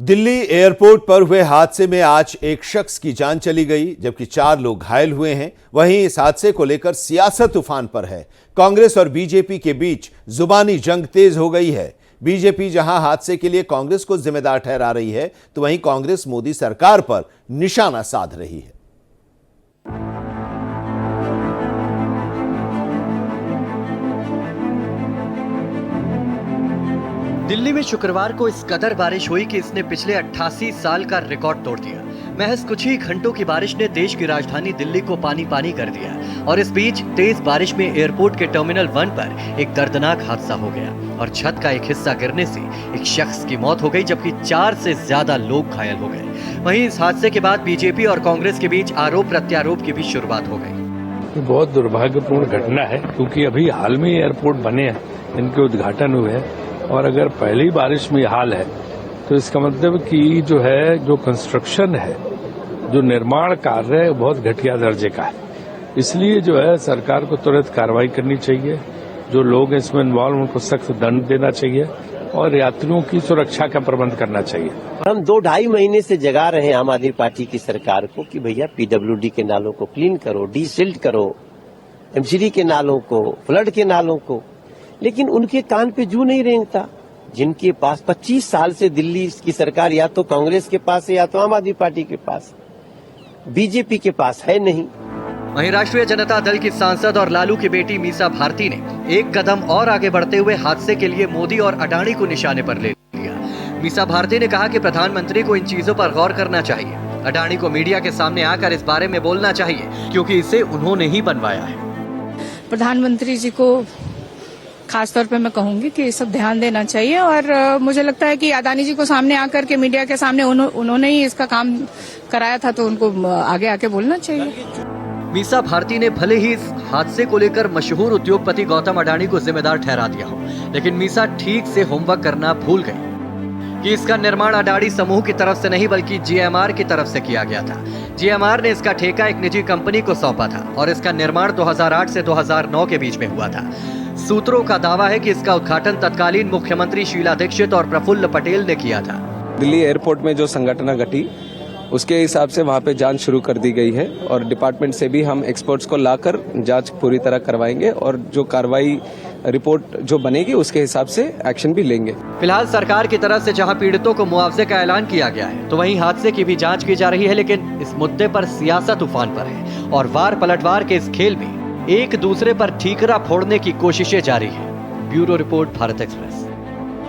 Delhi airport पर हुए हादसे में आज एक शख्स की जान चली गई, जबकि 4 लोग घायल हुए हैं। वहीं इस हादसे को लेकर सियासत तूफान पर है। कांग्रेस और बीजेपी के बीच जुबानी जंग तेज हो गई है। बीजेपी जहां हादसे के लिए कांग्रेस को जिम्मेदार ठहरा रही है, तो वहीं कांग्रेस मोदी सरकार पर निशाना साध रही है। दिल्ली में शुक्रवार को इस कदर बारिश हुई कि इसने पिछले 88 साल का रिकॉर्ड तोड़ दिया। महज कुछ ही घंटों की बारिश ने देश की राजधानी दिल्ली को पानी पानी कर दिया और इस बीच तेज बारिश में एयरपोर्ट के टर्मिनल 1 पर एक दर्दनाक हादसा हो गया और छत का एक हिस्सा गिरने से एक शख्स की मौत हो गई, जबकि 4 से ज्यादा लोग घायल हो गए। वहीं इस हादसे के बाद बीजेपी और कांग्रेस के बीच आरोप प्रत्यारोप की भी शुरुआत हो गई। बहुत दुर्भाग्यपूर्ण घटना है, क्योंकि अभी हाल में एयरपोर्ट बने हैं, इनके उद्घाटन हुए हैं और अगर पहली बारिश में हाल है तो इसका मतलब कि जो कंस्ट्रक्शन है, जो निर्माण कार्य है, बहुत घटिया दर्जे का है। इसलिए सरकार को तुरंत कार्रवाई करनी चाहिए। जो लोग इसमें इन्वॉल्व उनको सख्त दंड देना चाहिए और यात्रियों की सुरक्षा का प्रबंध करना चाहिए। हम 2-2.5 महीने से जगा रहे हैं आम आदमी पार्टी की सरकार को कि भैया पीडब्ल्यूडी के नालों को क्लीन करो, डीसिल्ट करो, एमसीडी के नालों को, फ्लड के नालों को, लेकिन उनके कान पे जू नहीं रेंगता। जिनके पास 25 साल से दिल्ली की सरकार या तो कांग्रेस के पास है या तो आम आदमी पार्टी के पास, बीजेपी के पास है नहीं। वहीं राष्ट्रीय जनता दल की सांसद और लालू की बेटी मीसा भारती ने एक कदम और आगे बढ़ते हुए हादसे के लिए मोदी और अडानी को निशाने पर ले लिया। मीसा भारती ने कहा कि प्रधानमंत्री को इन चीजों पर गौर करना चाहिए। अडानी को मीडिया के सामने आकर इस बारे में बोलना चाहिए, क्योंकि इसे उन्होंने ही बनवाया है। प्रधानमंत्री जी को खासतौर पे मैं कहूंगी कि सब ध्यान देना चाहिए और मुझे लगता है कि अडानी जी को सामने आकर के मीडिया के सामने उन्होंने ही इसका काम कराया था, तो उनको आगे आके बोलना चाहिए। मीसा भारती ने भले ही इस हादसे को लेकर मशहूर उद्योगपति गौतम अडानी को जिम्मेदार ठहरा दिया हो, लेकिन मीसा ठीक से होमवर्क करना भूल गई कि इसका निर्माण अडानी समूह की तरफ से नहीं बल्कि जीएमआर की तरफ से किया गया था। जीएमआर ने इसका ठेका एक निजी कंपनी को सौंपा था और इसका निर्माण 2008 से 2009 के बीच में हुआ था। सूत्रों का दावा है कि इसका उद्घाटन तत्कालीन मुख्यमंत्री शीला दीक्षित और प्रफुल्ल पटेल ने किया था। दिल्ली एयरपोर्ट में जो संघटना घटी, उसके हिसाब से वहां पे जांच शुरू कर दी गई है और डिपार्टमेंट से भी हम एक्सपर्ट्स को लाकर जांच पूरी तरह करवाएंगे और जो कार्रवाई रिपोर्ट जो बनेगी उसके हिसाब से एक्शन भी लेंगे। फिलहाल सरकार की तरफ से जहां पीड़ितों को मुआवजे का ऐलान किया गया है, तो वहीं हादसे की भी जांच की जा रही है, लेकिन इस मुद्दे पर सियासत तूफान पर है और वार पलटवार के इस खेल में एक दूसरे पर ठीकरा फोड़ने की कोशिशें जारी है। Bureau report, Bharat express.